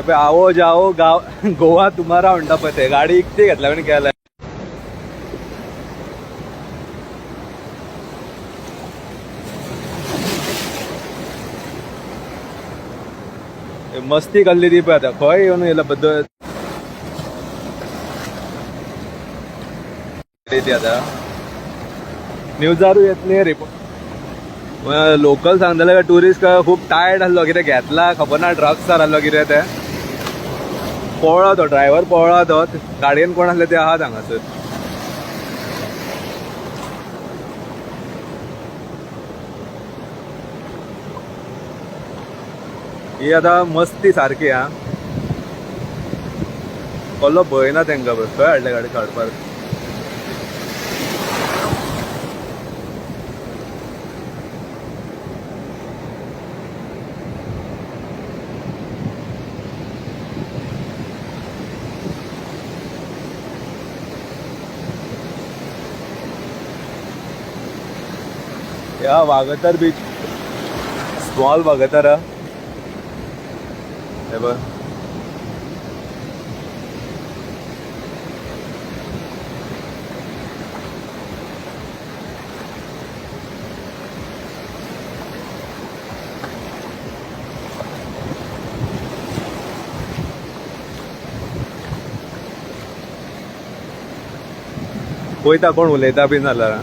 आओ जाओ गाव गोवा तुम्हारा म्हणटा पळय ते गाडी इकती घेतल्या म्हण केला मस्ती कल्ली ती पळय आता खंय येवन येयला बद्दल आता न्यूजारू येतले रिपोर्ट लोकल सांगताले का टुरिस्ट खूप टायर्ड आसलो कितें घेतला खबर ना ड्रग्सार आसलो कितें ते पळो तो ड्रायव्हर पळो तो गाडयेन कोण आसले ते आहात हांगासर ही आता मस्ती सारखी हा कसलो भंय ना तेंका बस खंय हाडले गाडी काडपाक या वागतर बीच स्मॉल वागतर हे बघ पळयता कोण उलयता बी जाल्यार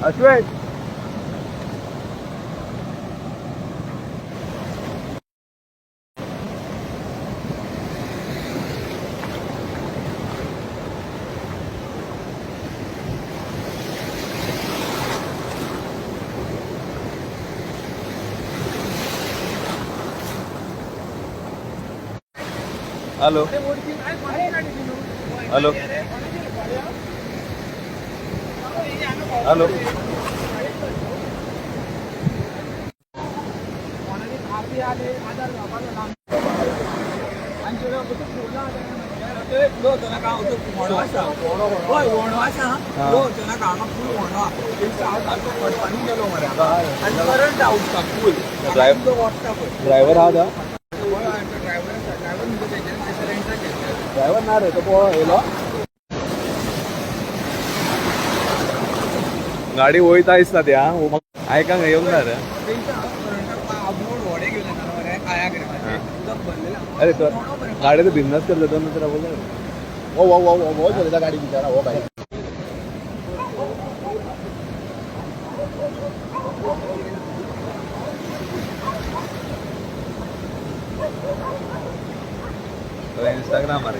अश्वेत हॅलो हॅलो हॅलो ड्रायव्हर हा ड्रायव्हर ना रे तो पळो येयलो गाडी वयता दिसता त्या आयकांक येवंक ना रे अरे तो गाडीचं बिझनेस करता तो नंतर बोल ओ वो वो वो बहुत चलता गाडी बिचारा हो भाई इंस्टाग्राम मारे